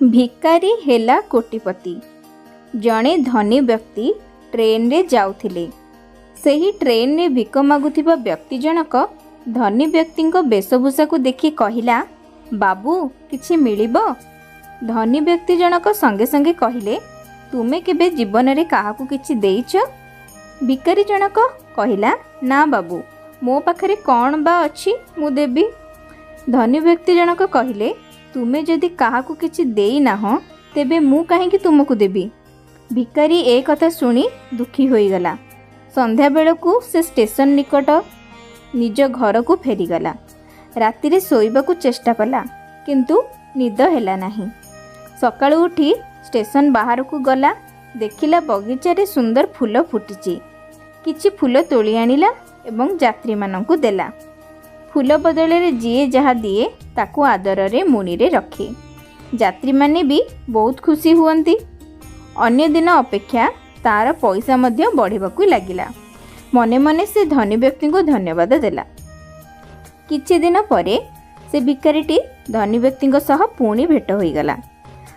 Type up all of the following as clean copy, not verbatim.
भिकारी हेला कोटिपति। जड़े धनी व्यक्ति ट्रेन रे जाउथिले। सेही ट्रेन रे भिक मागुथिबा व्यक्ति जनक धनी व्यक्ति वेशभूषा को देखि कहिला, बाबू किछि मिलिबो? धनी व्यक्ति जनक संगे संगे कहिले, तुमे केबे जीवन रे काहाकू किछि देइछ? भिकारी जनक कहिला, ना बाबू, मो पाखरे कौन बा अछि मु देबी। धनी व्यक्ति जनक कहिले, तुमे जदि काहाकू किछि देई नाह तेबे मु काहेकि तुमको देबी। भिकारी ए कथा सुनी दुखी होईगला। संध्या बेलकू से स्टेशन निकट निज घर को फेरीगला। राति रे सोइबाकू चेष्टा कला किंतु निद हेला नाही। सकाळू उठी स्टेशन बाहर को गला, देखिला बगीचा रे सुंदर फूल फुटिची। किछि फूल तोली आनिला एवं यात्री माननकू देला। फूल बदले रे जिए जहा दिए ताकू आदर रे मुनी रे रखे। यात्री माने भी बहुत खुशी हुअंती। अन्य दिन अपेक्षा तार पैसा मध्य बढ़िबाकू लागिला। मने मने से धनी व्यक्ति को धन्यवाद देला। किछि दिन परे से भिकारीटी धनी व्यक्ति सह पुणी भेट होईगला।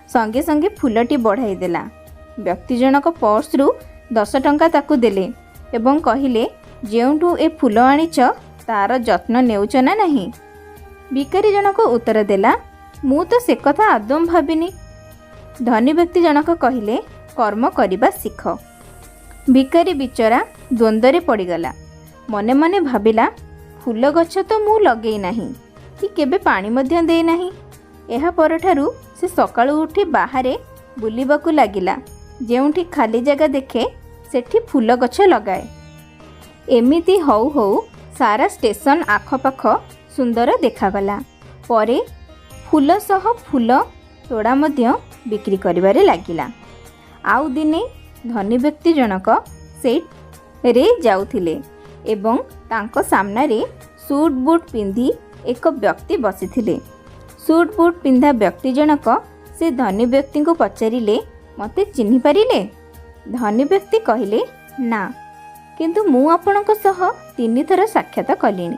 संगे संगे फूलटी बढ़ाई देला। व्यक्ति जनक पर्स रु 10 टंका ताकू देले एवं कहिले, जेउठू ए फूल आनिछ तार जत्न नेउछ ना नहीं? भिकारी जनक उत्तर देला, मु तो से कथा आदम भाबिनी। धनी व्यक्ति जनक कहिले, कर्म करिबा सिख। भिकारी बिचरा द्वंद्व पड़गला। मने मने भाबिला, फूल गछ तो मु लगे नाही कि केबे पानी मध्य दे नाही। एहा परठारु से सकाळू उठी बाहरे बुलिबाकू लागिला। जेउठी खाली जगह देखे सेठी फूल गछ लगाए। एमिति हौ हौ सारा स्टेशन आखपाख सुंदर देखागला। परे फूल सह फूल तोड़ा मध्य बिक्री करिबारे लागिला। आउ दिने धनी व्यक्ति जनक से रे जाउथिले एवं तांको सामना रे सूट बूट पिंधि एक व्यक्ति बसिथिले। सूट बूट पिंधा व्यक्ति जनक से धनी व्यक्ति को पचारिले, मते चिन्हि पारिले? धनी व्यक्ति कहिले, ना, किंतु मु आपणक सह 3 थर साक्षात कलिनी।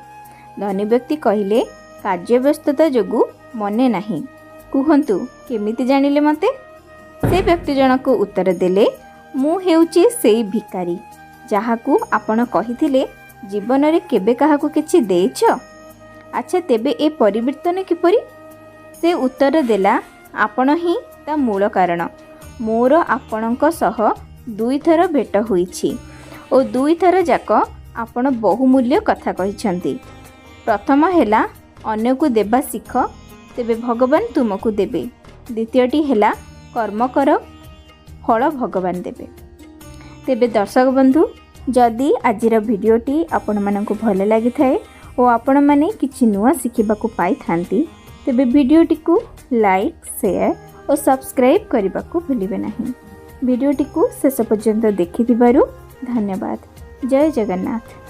धनी व्यक्ति कहिले, कार्य व्यस्तता जोगु मने नाही। कुहंतु केमिति जानिले मते? से व्यक्ति जनक उत्तर देले, मु हेउची सेई भिकारी जाहाकू आपण कहिथिले जीवन रे केबे काहाकू किछि देइछ। अच्छा तेबे ए परिवर्तन किपरि? से उत्तर देला, आपण ही ता मूल कारण। मोर आपणक सह 2 थर भेट होईछि ओ 2 थर जाक आपण बहुमूल्य कथा कहिछंती। प्रथम हेला अन्य को देबा सिख, तेबे भगवान तुमको देबे। द्वितीयटी हेला कर्म कर, फल भगवान देबे। तेबे दर्शक बंधु, जदि आजिर भिडियोटी आपण मानकु भल लागि थाए ओ आपण माने किछि नुआ सिखिबाकू पाई थांती, तेबे भिडियोटी को लाइक, शेयर और सब्सक्राइब करने भूलिबे नहीं। भिडियोटी को शेष पर्यंत देखिथिबारु धन्यवाद। जय जगन्नाथ।